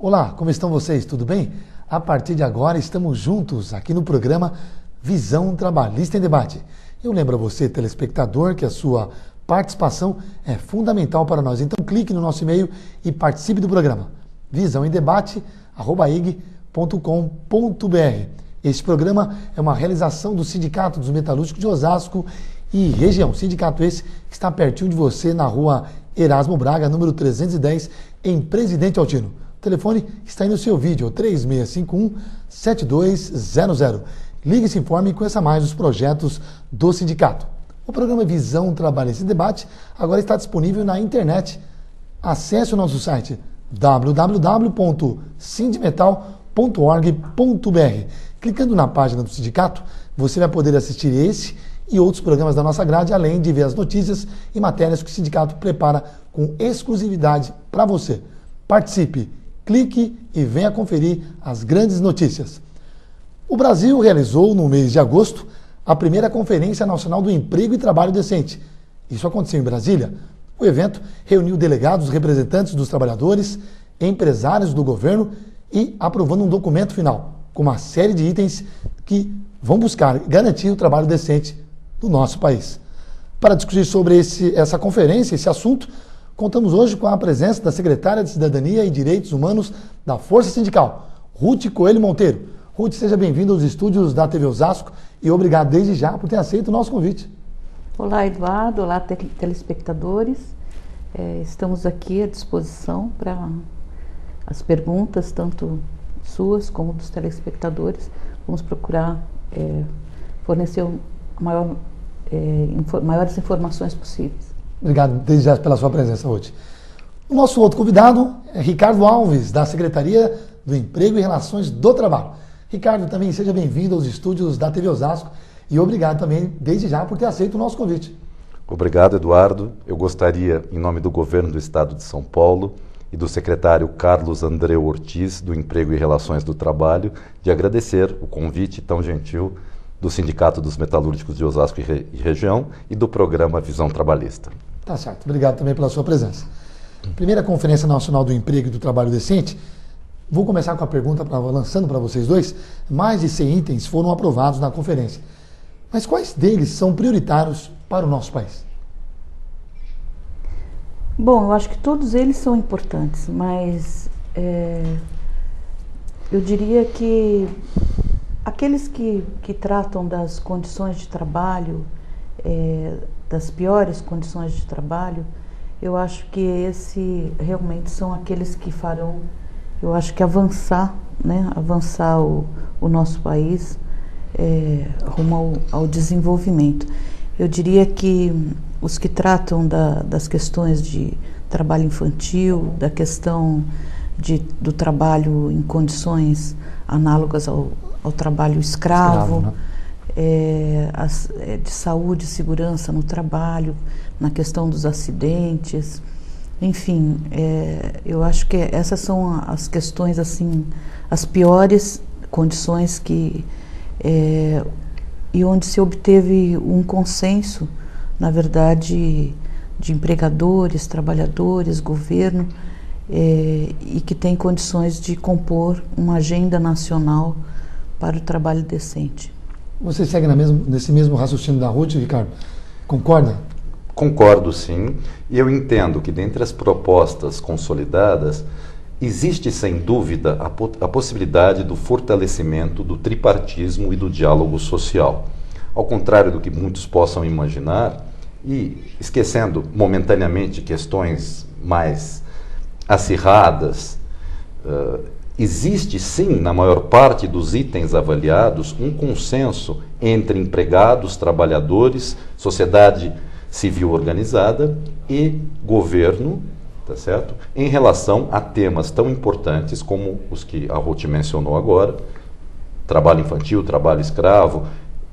Olá, como estão vocês? Tudo bem? A partir de agora estamos juntos aqui no programa Visão Trabalhista em Debate. Eu lembro a você, telespectador, que a sua participação é fundamental para nós. Então clique no nosso e-mail e participe do programa visãoemdebate@ig.com.br. Este programa é uma realização do Sindicato dos Metalúrgicos de Osasco e região. Sindicato esse que está pertinho de você na rua Erasmo Braga, número 310, em Presidente Altino. O telefone está aí no seu vídeo, 3651-7200. Ligue e se informe e conheça mais os projetos do sindicato. O programa Visão Trabalhista em Debate agora está disponível na internet. Acesse o nosso site www.sindimetal.org.br. Clicando na página do sindicato, você vai poder assistir esse e outros programas da nossa grade, além de ver as notícias e matérias que o sindicato prepara com exclusividade para você. Participe, clique e venha conferir as grandes notícias. O Brasil realizou, no mês de agosto, a primeira Conferência Nacional do Emprego e Trabalho Decente. Isso aconteceu em Brasília. O evento reuniu delegados, representantes dos trabalhadores, empresários do governo e aprovando um documento final, com uma série de itens que vão buscar garantir o trabalho decente do nosso país. Para discutir sobre essa conferência, esse assunto, contamos hoje com a presença da secretária de Cidadania e Direitos Humanos da Força Sindical, Ruth Coelho Monteiro. Ruth, seja bem-vinda aos estúdios da TV Osasco e obrigado desde já por ter aceito o nosso convite. Olá, Eduardo. Olá, telespectadores. Estamos aqui à disposição para as perguntas, tanto suas como dos telespectadores. Vamos procurar fornecer maiores informações possíveis. Obrigado desde já pela sua presença, Ruth. O nosso outro convidado é Ricardo Alves, da Secretaria do Emprego e Relações do Trabalho. Ricardo, também seja bem-vindo aos estúdios da TV Osasco e obrigado também, desde já, por ter aceito o nosso convite. Obrigado, Eduardo. Eu gostaria, em nome do Governo do Estado de São Paulo e do secretário Carlos Andreu Ortiz, do Emprego e Relações do Trabalho, de agradecer o convite tão gentil do Sindicato dos Metalúrgicos de Osasco e região e do programa Visão Trabalhista. Tá certo. Obrigado também pela sua presença. Primeira Conferência Nacional do Emprego e do Trabalho Decente. Vou começar com a pergunta, lançando para vocês dois. Mais de 100 itens foram aprovados na conferência. Mas quais deles são prioritários para o nosso país? Bom, eu acho que todos eles são importantes, mas eu diria que aqueles que tratam das condições de trabalho, das piores condições de trabalho, eu acho que realmente são aqueles que farão, eu acho que avançar o nosso país rumo ao desenvolvimento. Eu diria que os que tratam das questões de trabalho infantil, da questão do trabalho em condições análogas ao trabalho escravo, né? De saúde e segurança no trabalho, na questão dos acidentes, enfim, eu acho que essas são as questões, assim, as piores condições e onde se obteve um consenso, na verdade, de empregadores, trabalhadores, governo, e que tem condições de compor uma agenda nacional para o trabalho decente. Você segue nesse mesmo raciocínio da Ruth, Ricardo? Concorda? Concordo, sim. E eu entendo que, dentre as propostas consolidadas, existe, sem dúvida, a possibilidade do fortalecimento do tripartismo e do diálogo social. Ao contrário do que muitos possam imaginar, e esquecendo momentaneamente questões mais acirradas, existe sim, na maior parte dos itens avaliados, um consenso entre empregados, trabalhadores, sociedade civil organizada e governo, tá certo? Em relação a temas tão importantes como os que a Ruth mencionou agora: trabalho infantil, trabalho escravo,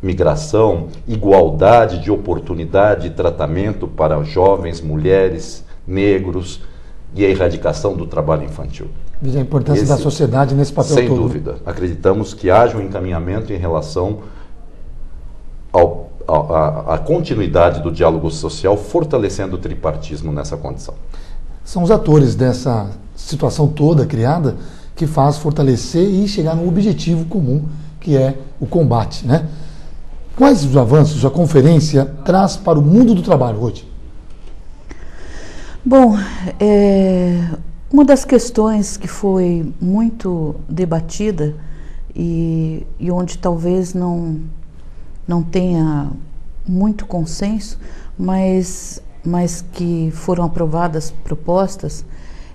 migração, igualdade de oportunidade e tratamento para jovens, mulheres, negros e a erradicação do trabalho infantil. Veja a importância da sociedade nesse papel sem todo. Sem dúvida. Acreditamos que haja um encaminhamento em relação à continuidade do diálogo social, fortalecendo o tripartismo nessa condição. São os atores dessa situação toda criada que faz fortalecer e chegar no objetivo comum, que é o combate, né? Quais os avanços a conferência traz para o mundo do trabalho hoje? Bom, uma das questões que foi muito debatida e onde talvez não tenha muito consenso, mas que foram aprovadas propostas,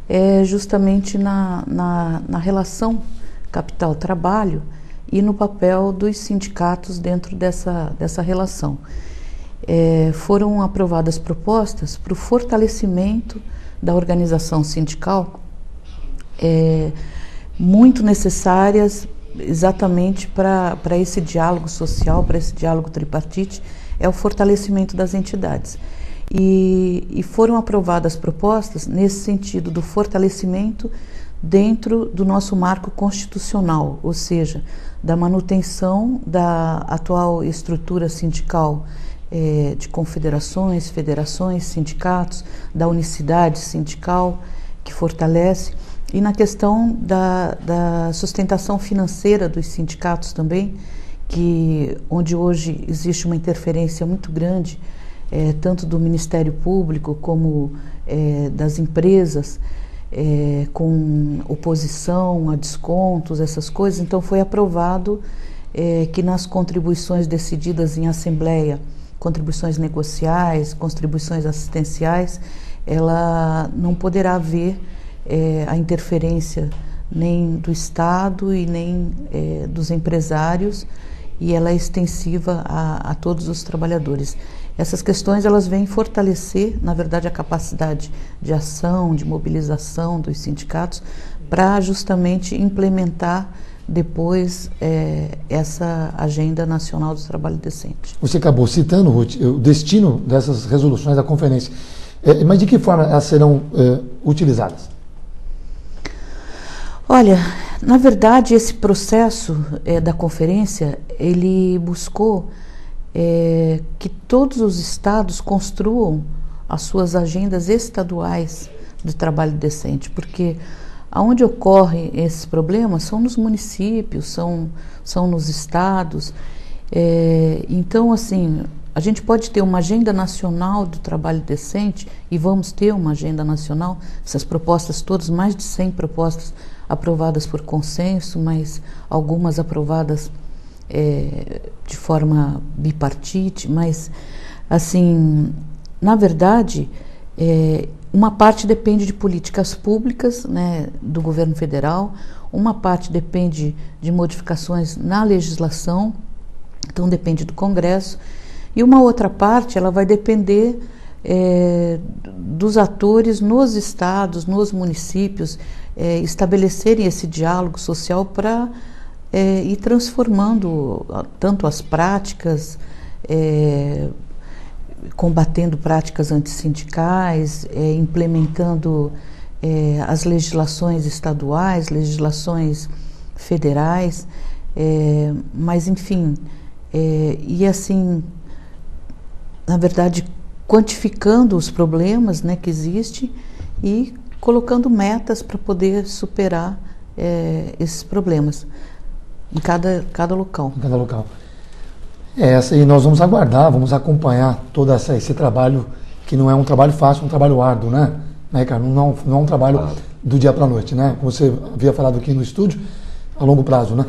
é justamente na relação capital-trabalho e no papel dos sindicatos dentro dessa relação. Foram aprovadas propostas para o fortalecimento da organização sindical, muito necessárias exatamente para esse diálogo social, para esse diálogo tripartite, é o fortalecimento das entidades. E foram aprovadas propostas nesse sentido do fortalecimento dentro do nosso marco constitucional, ou seja, da manutenção da atual estrutura sindical de confederações, federações, sindicatos, da unicidade sindical que fortalece, e na questão da sustentação financeira dos sindicatos também, onde hoje existe uma interferência muito grande, tanto do Ministério Público como das empresas, com oposição a descontos, essas coisas. Então foi aprovado que nas contribuições decididas em assembleia, contribuições negociais, contribuições assistenciais, ela não poderá haver a interferência nem do Estado e nem dos empresários, e ela é extensiva a todos os trabalhadores. Essas questões elas vêm fortalecer, na verdade, a capacidade de ação, de mobilização dos sindicatos para justamente implementar depois essa Agenda Nacional do Trabalho Decente. Você acabou citando, Ruth, o destino dessas resoluções da conferência. Mas de que forma elas serão utilizadas? Olha, na verdade, esse processo da conferência, ele buscou que todos os estados construam as suas agendas estaduais de trabalho decente, porque aonde ocorrem esses problemas são nos municípios, são nos estados. Então, assim, a gente pode ter uma agenda nacional do trabalho decente, e vamos ter uma agenda nacional, essas propostas todas, mais de 100 propostas aprovadas por consenso, mas algumas aprovadas de forma bipartite, mas, assim, na verdade, uma parte depende de políticas públicas, né, do governo federal, uma parte depende de modificações na legislação, então depende do Congresso, e uma outra parte ela vai depender dos atores nos estados, nos municípios, estabelecerem esse diálogo social para ir transformando tanto as práticas, combatendo práticas antissindicais, implementando as legislações estaduais, legislações federais, mas enfim, e assim, na verdade, quantificando os problemas, né, que existem e colocando metas para poder superar esses problemas em cada local. Em cada local. E nós vamos aguardar, vamos acompanhar todo esse trabalho, que não é um trabalho fácil, é um trabalho árduo, né, Ricardo? Não é um trabalho do dia para a noite, né? Como você havia falado aqui no estúdio, a longo prazo, né?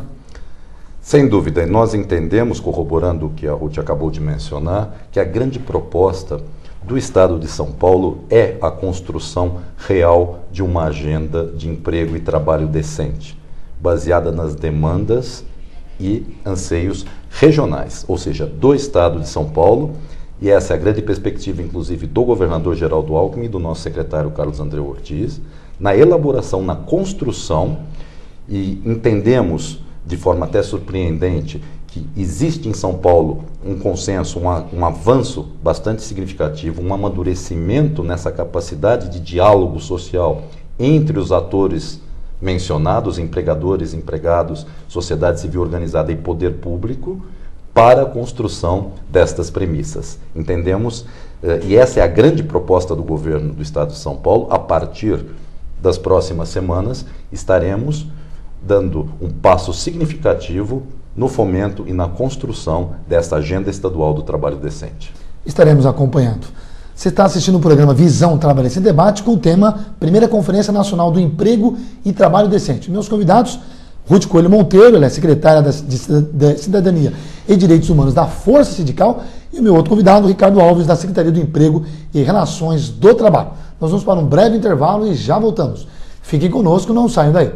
Sem dúvida, e nós entendemos, corroborando o que a Ruth acabou de mencionar, que a grande proposta do Estado de São Paulo é a construção real de uma agenda de emprego e trabalho decente, baseada nas demandas e anseios regionais, ou seja, do Estado de São Paulo, e essa é a grande perspectiva, inclusive, do governador Geraldo Alckmin e do nosso secretário Carlos Andreu Ortiz, na elaboração, na construção, e entendemos de forma até surpreendente que existe em São Paulo um consenso, um avanço bastante significativo, um amadurecimento nessa capacidade de diálogo social entre os atores mencionados, empregadores, empregados, sociedade civil organizada e poder público, para a construção destas premissas. Entendemos, e essa é a grande proposta do governo do Estado de São Paulo. A partir das próximas semanas estaremos dando um passo significativo no fomento e na construção desta agenda estadual do trabalho decente. Estaremos acompanhando. Você está assistindo o programa Visão Trabalhista em Debate com o tema Primeira Conferência Nacional do Emprego e Trabalho Decente. Meus convidados, Ruth Coelho Monteiro, ela é secretária de Cidadania e Direitos Humanos da Força Sindical, e o meu outro convidado, Ricardo Alves, da Secretaria do Emprego e Relações do Trabalho. Nós vamos para um breve intervalo e já voltamos. Fiquem conosco, não saiam daí.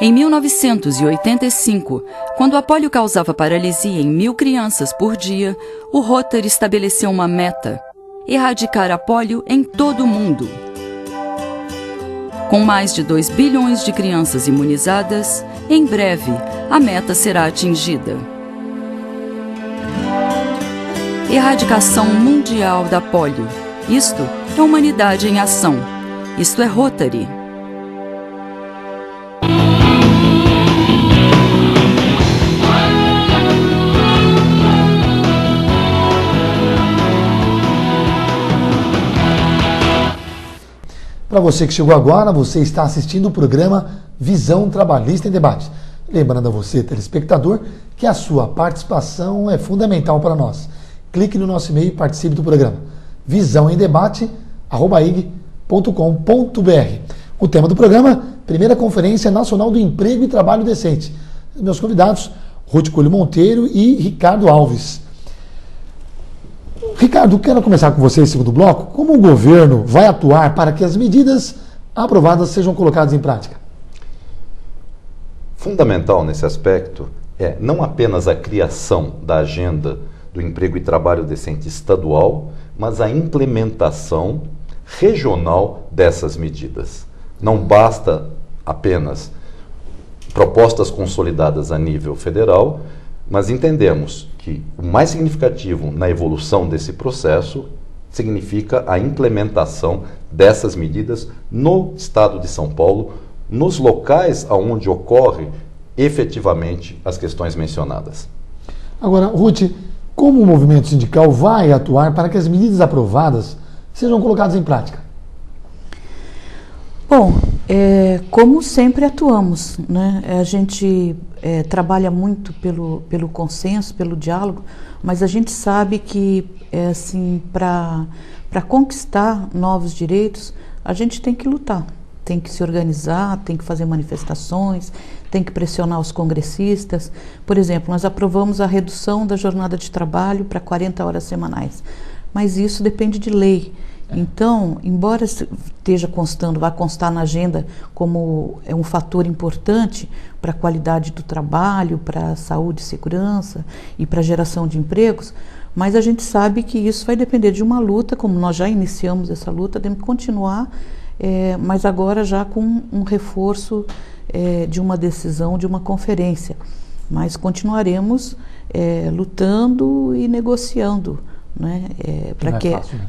Em 1985, quando a polio causava paralisia em 1.000 crianças por dia, o Rotary estabeleceu uma meta: erradicar a polio em todo o mundo. Com mais de 2 bilhões de crianças imunizadas, em breve a meta será atingida. Erradicação mundial da polio. Isto é humanidade em ação. Isto é Rotary. Para você que chegou agora, você está assistindo o programa Visão Trabalhista em Debate. Lembrando a você, telespectador, que a sua participação é fundamental para nós. Clique no nosso e-mail e participe do programa visãoemdebate@ig.com.br. O tema do programa, Primeira Conferência Nacional do Emprego e Trabalho Decente. Meus convidados, Ruth Coelho Monteiro e Ricardo Alves. Ricardo, quero começar com você, segundo bloco. Como o governo vai atuar para que as medidas aprovadas sejam colocadas em prática? Fundamental nesse aspecto é não apenas a criação da agenda do emprego e trabalho decente estadual, mas a implementação regional dessas medidas. Não basta apenas propostas consolidadas a nível federal, mas entendemos que o mais significativo na evolução desse processo significa a implementação dessas medidas no estado de São Paulo, nos locais onde ocorrem efetivamente as questões mencionadas. Agora, Ruth, como o movimento sindical vai atuar para que as medidas aprovadas sejam colocadas em prática? Bom, como sempre atuamos, né? A gente trabalha muito pelo consenso, pelo diálogo, mas a gente sabe que assim, para conquistar novos direitos, a gente tem que lutar, tem que se organizar, tem que fazer manifestações, tem que pressionar os congressistas. Por exemplo, nós aprovamos a redução da jornada de trabalho para 40 horas semanais, mas isso depende de lei. Então, embora esteja constando, vai constar na agenda como um fator importante para a qualidade do trabalho, para a saúde e segurança e para a geração de empregos, mas a gente sabe que isso vai depender de uma luta, como nós já iniciamos essa luta, temos que continuar, mas agora já com um reforço de uma decisão, de uma conferência. Mas continuaremos lutando e negociando, né?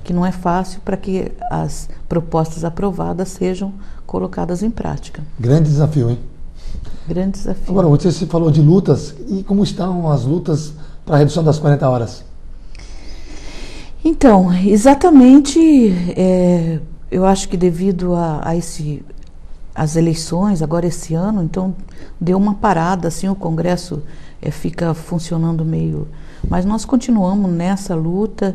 Que não é fácil, para que as propostas aprovadas sejam colocadas em prática. Grande desafio, hein? Grande desafio. Agora, você falou de lutas, e como estão as lutas para a redução das 40 horas? Então, exatamente, eu acho que devido às eleições, agora esse ano, então deu uma parada, assim, o Congresso fica funcionando meio... Mas nós continuamos nessa luta.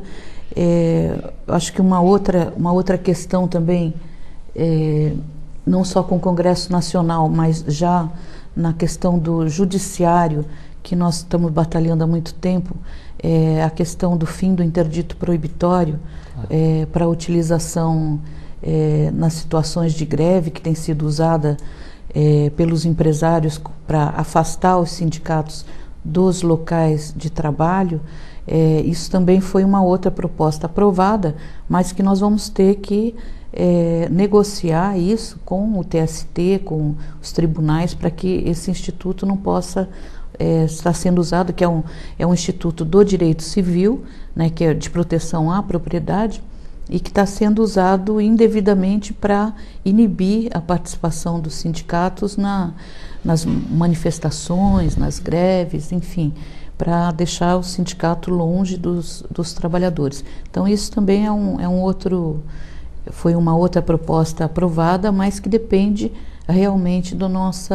Acho que uma outra questão também, não só com o Congresso Nacional, mas já na questão do judiciário, que nós estamos batalhando há muito tempo, a questão do fim do interdito proibitório para a utilização nas situações de greve, que tem sido usada pelos empresários para afastar os sindicatos dos locais de trabalho. Isso também foi uma outra proposta aprovada, mas que nós vamos ter que negociar isso com o TST, com os tribunais, para que esse instituto não possa estar sendo usado, que é um instituto do direito civil, né, que é de proteção à propriedade, e que está sendo usado indevidamente para inibir a participação dos sindicatos nas manifestações, nas greves, enfim, para deixar o sindicato longe dos trabalhadores. Então isso também foi uma outra proposta aprovada, mas que depende realmente do nosso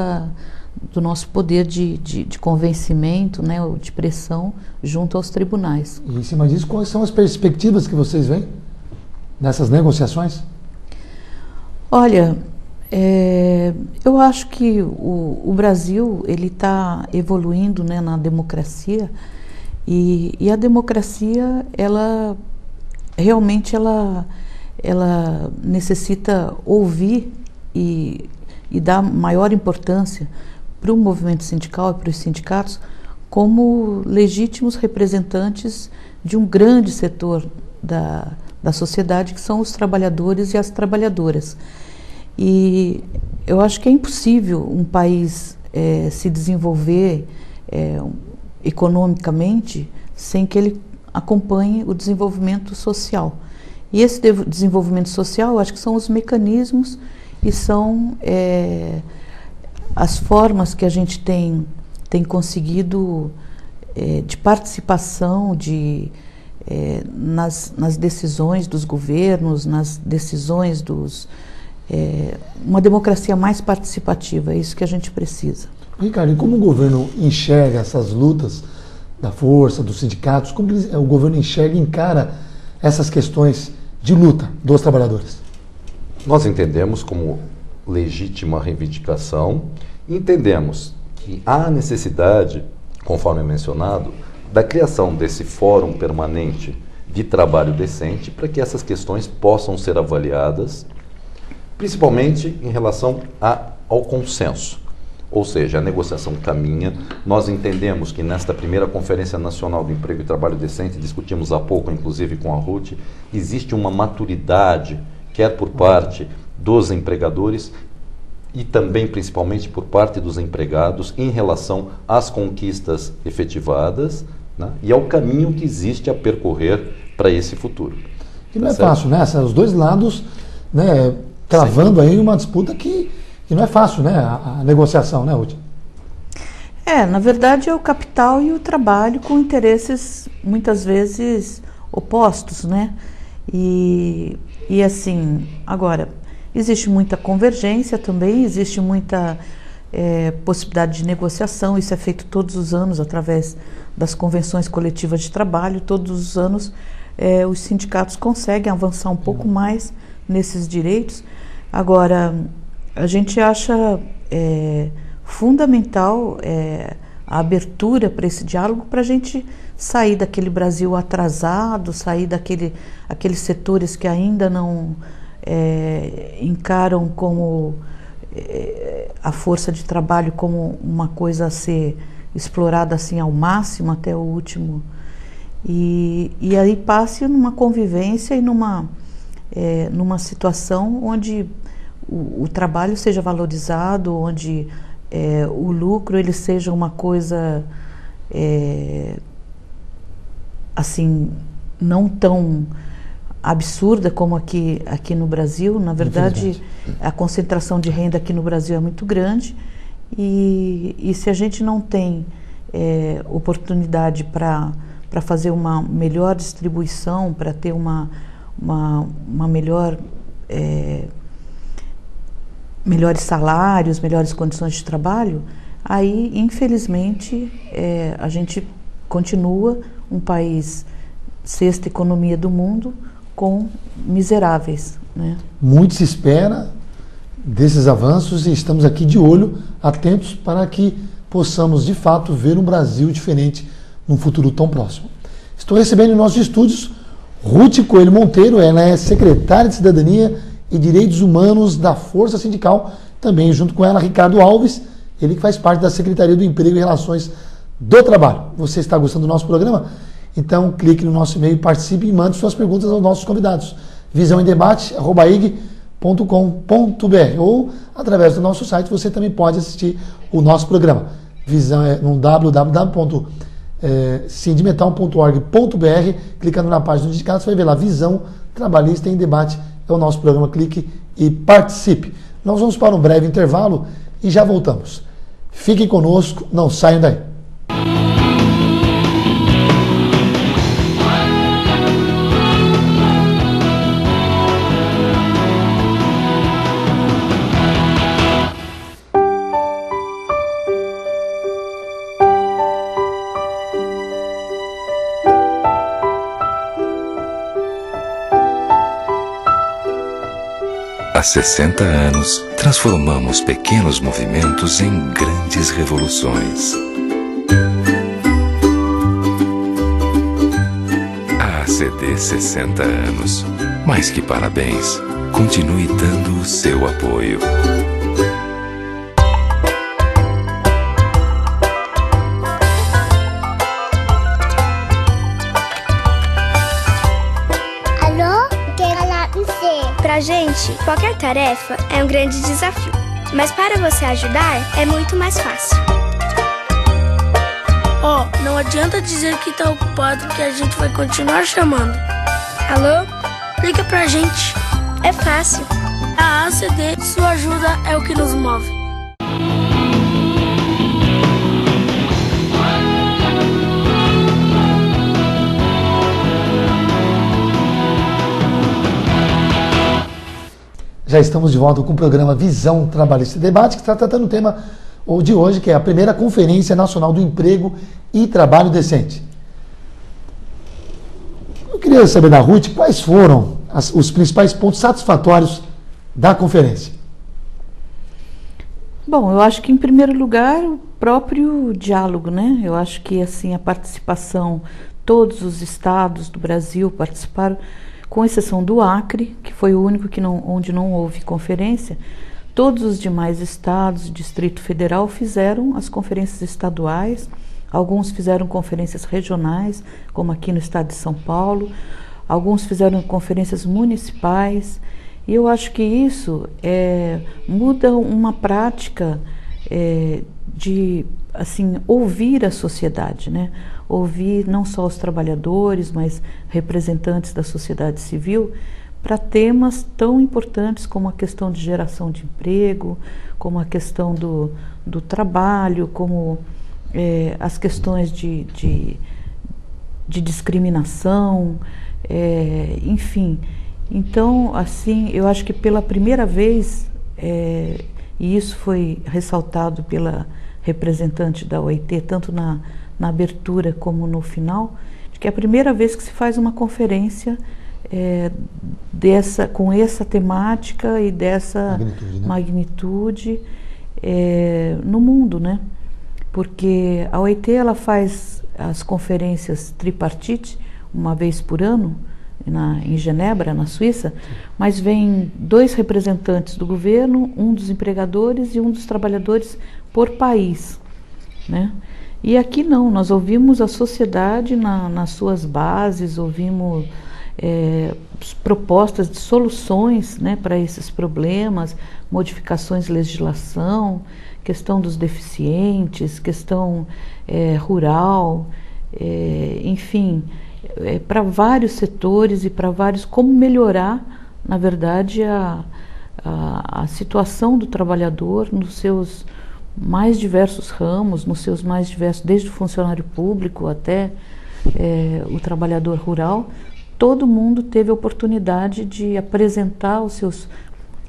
poder de convencimento, né, ou de pressão junto aos tribunais. E em cima disso, quais são as perspectivas que vocês veem nessas negociações? Olha, eu acho que o Brasil ele está evoluindo, né, na democracia e a democracia ela realmente ela necessita ouvir e dar maior importância para o movimento sindical e para os sindicatos como legítimos representantes de um grande setor da sociedade, que são os trabalhadores e as trabalhadoras. E eu acho que é impossível um país se desenvolver economicamente sem que ele acompanhe o desenvolvimento social. E esse desenvolvimento social, eu acho que são os mecanismos e são as formas que a gente tem conseguido de participação nas decisões dos governos, nas decisões uma democracia mais participativa, é isso que a gente precisa. Ricardo, e como o governo enxerga essas lutas da força, dos sindicatos, como o governo enxerga e encara essas questões de luta dos trabalhadores? Nós entendemos como legítima reivindicação e entendemos que há necessidade, conforme mencionado, da criação desse fórum permanente de trabalho decente para que essas questões possam ser avaliadas, principalmente em relação ao consenso. Ou seja, a negociação caminha. Nós entendemos que nesta primeira Conferência Nacional do Emprego e Trabalho Decente, discutimos há pouco, inclusive com a Ruth, existe uma maturidade, quer por parte dos empregadores e também, principalmente, por parte dos empregados em relação às conquistas efetivadas, né, e ao caminho que existe a percorrer para esse futuro. E não é fácil, né? Os dois lados, né, travando aí uma disputa que não é fácil, né? A negociação, né, Ruth? Na verdade é o capital e o trabalho com interesses muitas vezes opostos, né? E assim, agora, existe muita convergência também, existe muita possibilidade de negociação, isso é feito todos os anos através das convenções coletivas de trabalho, todos os anos os sindicatos conseguem avançar um pouco mais nesses direitos. Agora, a gente acha fundamental a abertura para esse diálogo, para a gente sair daquele Brasil atrasado, sair aqueles setores que ainda não encaram como a força de trabalho como uma coisa a ser explorada assim ao máximo, até o último. E aí passe numa convivência e numa situação onde o trabalho seja valorizado, onde o lucro ele seja uma coisa assim não tão absurda como aqui no Brasil. Na verdade, a concentração de renda aqui no Brasil é muito grande e se a gente não tem oportunidade para fazer uma melhor distribuição, para ter uma melhor melhores salários, melhores condições de trabalho, aí, infelizmente, a gente continua um país, sexta economia do mundo, com miseráveis, né? Muito se espera desses avanços e estamos aqui de olho, atentos para que possamos, de fato, ver um Brasil diferente num futuro tão próximo. Estou recebendo em nossos estúdios Ruth Coelho Monteiro, ela é secretária de Cidadania e Direitos Humanos da Força Sindical, também junto com ela Ricardo Alves, ele que faz parte da Secretaria do Emprego e Relações do Trabalho. Você está gostando do nosso programa? Então clique no nosso e-mail, participe e mande suas perguntas aos nossos convidados. visãoemdebate@ig.com.br ou através do nosso site você também pode assistir o nosso programa. Visão no www.sindimetal.org.br, clicando na página do sindicato, você vai ver lá Visão Trabalhista em Debate, é o nosso programa, clique e participe. Nós vamos para um breve intervalo e já voltamos. Fiquem conosco, não saiam daí. Há 60 anos, transformamos pequenos movimentos em grandes revoluções. A ACD 60 anos. Mais que parabéns. Continue dando o seu apoio. Pra gente, qualquer tarefa é um grande desafio, mas para você ajudar é muito mais fácil. Não adianta dizer que tá ocupado que a gente vai continuar chamando. Alô? Liga pra gente. É fácil. A ACD, sua ajuda é o que nos move. Já estamos de volta com o programa Visão Trabalhista Debate, que está tratando o tema de hoje, que é a primeira Conferência Nacional do Emprego e Trabalho Decente. Eu queria saber da Ruth quais foram os principais pontos satisfatórios da conferência. Bom, eu acho que em primeiro lugar o próprio diálogo, né? Eu acho que assim a participação, todos os estados do Brasil participaram, com exceção do Acre, que foi o único onde não houve conferência. Todos os demais estados, Distrito Federal, fizeram as conferências estaduais, alguns fizeram conferências regionais, como aqui no estado de São Paulo, alguns fizeram conferências municipais, e eu acho que isso muda uma prática de assim, ouvir a sociedade, né? Ouvir não só os trabalhadores, mas representantes da sociedade civil, para temas tão importantes como a questão de geração de emprego, como a questão do trabalho, como as questões de discriminação, enfim. Então, assim, eu acho que pela primeira vez, e isso foi ressaltado pela representante da OIT, tanto na abertura como no final, de que é a primeira vez que se faz uma conferência com essa temática e dessa magnitude no mundo, né? Porque a OIT ela faz as conferências tripartite uma vez por ano em Genebra, na Suíça, mas vem 2 representantes do governo, um dos empregadores e um dos trabalhadores por país, né? E aqui não, nós ouvimos a sociedade nas suas bases, ouvimos propostas de soluções, né, para esses problemas, modificações de legislação, questão dos deficientes, questão rural, enfim, para vários setores e para vários, como melhorar, na verdade, a situação do trabalhador nos seus mais diversos ramos, nos seus mais diversos, desde o funcionário público até o trabalhador rural. Todo mundo teve a oportunidade de apresentar os seus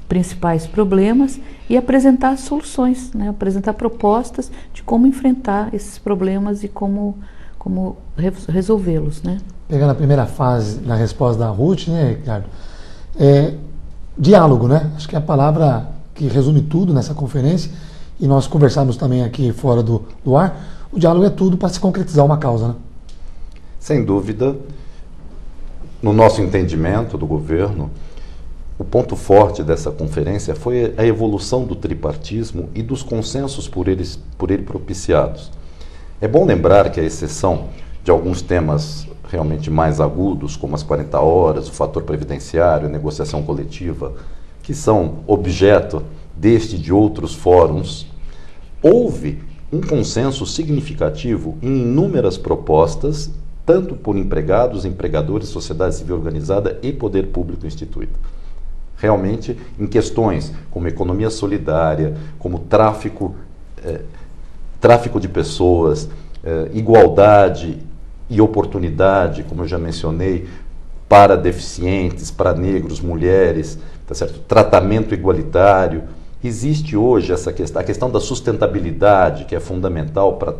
principais problemas e apresentar soluções, né? Apresentar propostas de como enfrentar esses problemas e como resolvê-los, né? Pegando a primeira fase da resposta da Ruth, né, Ricardo? Diálogo, né? Acho que é a palavra que resume tudo nessa conferência, e nós conversamos também aqui fora do ar. O diálogo é tudo para se concretizar uma causa, né? Sem dúvida. No nosso entendimento do governo, o ponto forte dessa conferência foi a evolução do tripartismo e dos consensos por ele propiciados. É bom lembrar que, à exceção de alguns temas realmente mais agudos, como as 40 horas, o fator previdenciário, a negociação coletiva, que são objeto deste e de outros fóruns, houve um consenso significativo em inúmeras propostas, tanto por empregados, empregadores, sociedade civil organizada e poder público instituído. Realmente, em questões como economia solidária, como tráfico de pessoas, igualdade e oportunidade, como eu já mencionei, para deficientes, para negros, mulheres, tá certo? Tratamento igualitário. Existe hoje a questão da sustentabilidade, que é fundamental para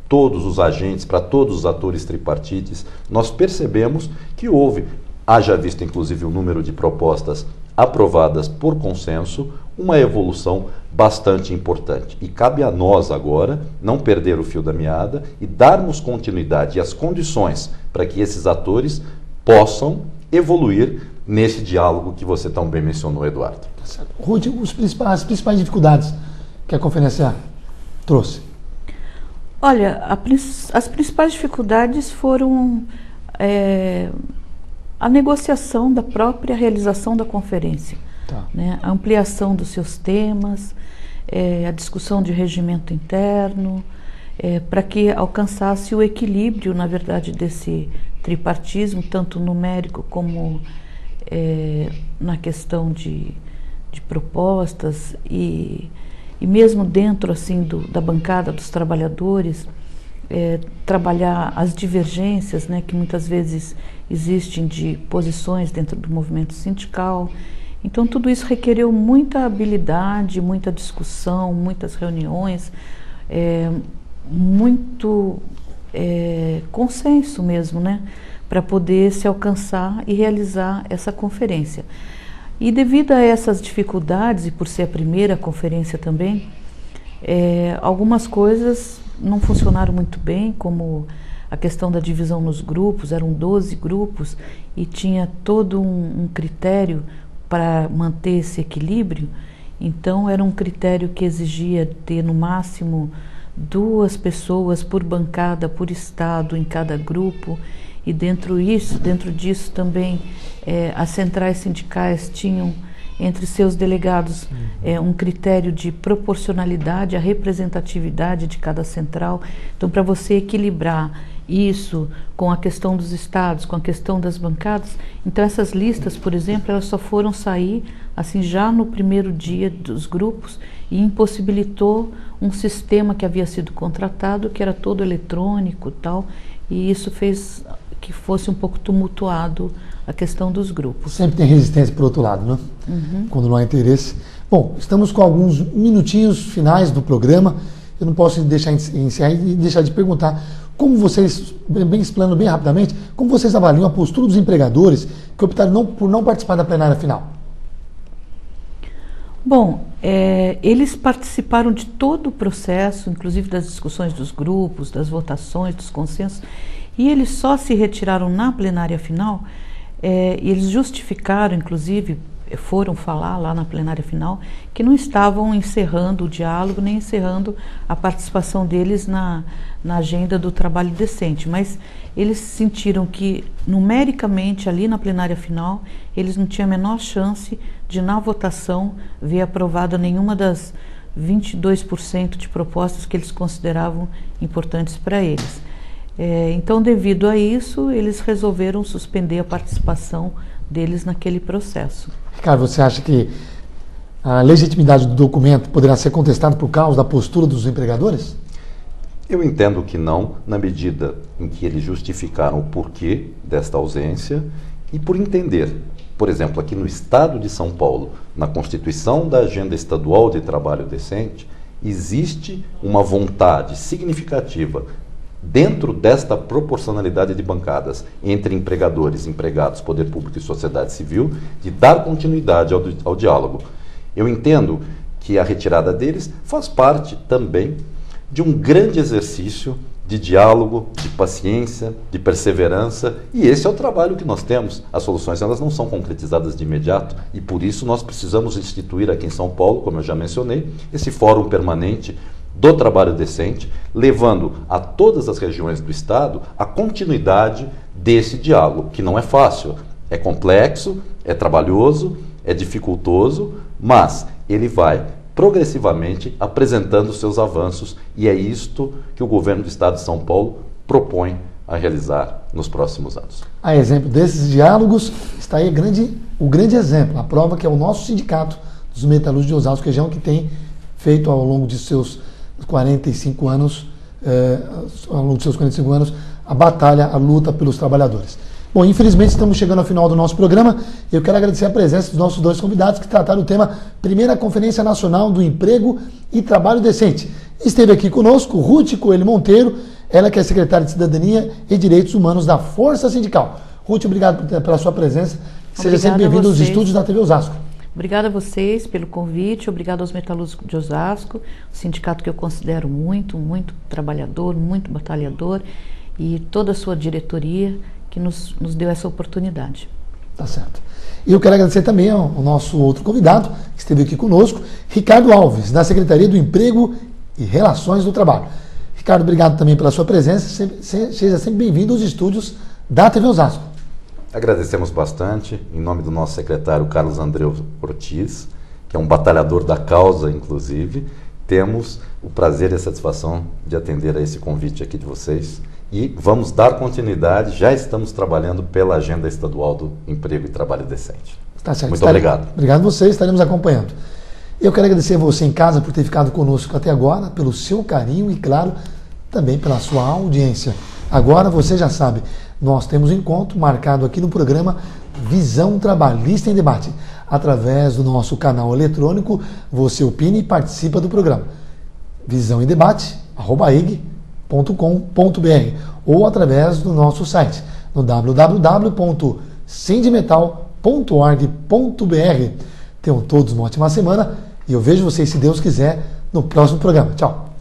todos os agentes, para todos os atores tripartites. Nós percebemos que haja visto inclusive o número de propostas aprovadas por consenso, uma evolução bastante importante. E cabe a nós agora não perder o fio da meada e darmos continuidade e as condições para que esses atores possam evoluir nesse diálogo que você tão bem mencionou, Eduardo. Ruth, as principais dificuldades que a conferência trouxe? Olha, as principais dificuldades foram a negociação da própria realização da conferência, né? A ampliação dos seus temas, a discussão de regimento interno, para que alcançasse o equilíbrio, na verdade, desse tripartismo, tanto numérico como na questão de propostas e mesmo dentro assim da bancada dos trabalhadores, trabalhar as divergências, né, que muitas vezes existem de posições dentro do movimento sindical. Então tudo isso requereu muita habilidade, muita discussão, muitas reuniões, muito consenso mesmo, né, para poder se alcançar e realizar essa conferência. E devido a essas dificuldades, e por ser a primeira conferência também, algumas coisas não funcionaram muito bem, como a questão da divisão nos grupos. Eram 12 grupos e tinha todo um critério para manter esse equilíbrio. Então era um critério que exigia ter no máximo 2 pessoas por bancada, por estado, em cada grupo. E dentro disso também as centrais sindicais tinham entre seus delegados um critério de proporcionalidade, a representatividade de cada central. Então, para você equilibrar isso com a questão dos estados, com a questão das bancadas, então essas listas, por exemplo, elas só foram sair assim já no primeiro dia dos grupos e impossibilitou um sistema que havia sido contratado, que era todo eletrônico e tal, e isso fez que fosse um pouco tumultuado a questão dos grupos. Sempre tem resistência por outro lado, né? Quando não há interesse. Bom, estamos com alguns minutinhos finais do programa. Eu não posso deixar encerrar e deixar de perguntar como vocês, explanando bem rapidamente, como vocês avaliam a postura dos empregadores que optaram por não participar da plenária final? Bom, eles participaram de todo o processo, inclusive das discussões dos grupos, das votações, dos consensos, e eles só se retiraram na plenária final. E eles justificaram, inclusive, foram falar lá na plenária final, que não estavam encerrando o diálogo, nem encerrando a participação deles na agenda do trabalho decente, mas eles sentiram que, numericamente, ali na plenária final, eles não tinham a menor chance de, na votação, ver aprovada nenhuma das 22% de propostas que eles consideravam importantes para eles. Então, devido a isso, eles resolveram suspender a participação deles naquele processo. Ricardo, você acha que a legitimidade do documento poderá ser contestada por causa da postura dos empregadores? Eu entendo que não, na medida em que eles justificaram o porquê desta ausência e por entender, por exemplo, aqui no Estado de São Paulo, na Constituição da Agenda Estadual de Trabalho Decente, existe uma vontade significativa dentro desta proporcionalidade de bancadas entre empregadores, empregados, poder público e sociedade civil, de dar continuidade ao diálogo. Eu entendo que a retirada deles faz parte também de um grande exercício de diálogo, de paciência, de perseverança, e esse é o trabalho que nós temos. As soluções, elas não são concretizadas de imediato, e por isso nós precisamos instituir aqui em São Paulo, como eu já mencionei, esse fórum permanente do trabalho decente, levando a todas as regiões do Estado a continuidade desse diálogo, que não é fácil, é complexo, é trabalhoso, é dificultoso, mas ele vai progressivamente apresentando seus avanços, e é isto que o governo do Estado de São Paulo propõe a realizar nos próximos anos. A exemplo desses diálogos, está aí o grande exemplo, a prova que é o nosso sindicato dos metalúrgicos de Osasco Região, que tem feito ao longo de seus 45 anos, a batalha, a luta pelos trabalhadores. Bom, infelizmente estamos chegando ao final do nosso programa. Eu quero agradecer a presença dos nossos 2 convidados que trataram o tema Primeira Conferência Nacional do Emprego e Trabalho Decente. Esteve aqui conosco Ruth Coelho Monteiro, ela que é secretária de Cidadania e Direitos Humanos da Força Sindical. Ruth, obrigado pela sua presença. Seja sempre bem-vindo aos estúdios da TV Osasco. Obrigada a vocês pelo convite, obrigado aos metalúrgicos de Osasco, um sindicato que eu considero muito trabalhador, muito batalhador, e toda a sua diretoria que nos deu essa oportunidade. Tá certo. E eu quero agradecer também ao nosso outro convidado, que esteve aqui conosco, Ricardo Alves, da Secretaria do Emprego e Relações do Trabalho. Ricardo, obrigado também pela sua presença, seja sempre bem-vindo aos estúdios da TV Osasco. Agradecemos bastante, em nome do nosso secretário Carlos Andreu Ortiz, que é um batalhador da causa, inclusive. Temos o prazer e a satisfação de atender a esse convite aqui de vocês e vamos dar continuidade, já estamos trabalhando pela agenda estadual do emprego e trabalho decente. Tá certo. Muito obrigado. Obrigado a vocês, estaremos acompanhando. Eu quero agradecer a você em casa por ter ficado conosco até agora, pelo seu carinho e, claro, também pela sua audiência. Agora você já sabe, nós temos um encontro marcado aqui no programa Visão Trabalhista em Debate. Através do nosso canal eletrônico, você opina e participa do programa. visãoemdebate@ig.com.br ou através do nosso site no www.sindimetal.org.br. Tenham todos uma ótima semana e eu vejo vocês, se Deus quiser, no próximo programa. Tchau!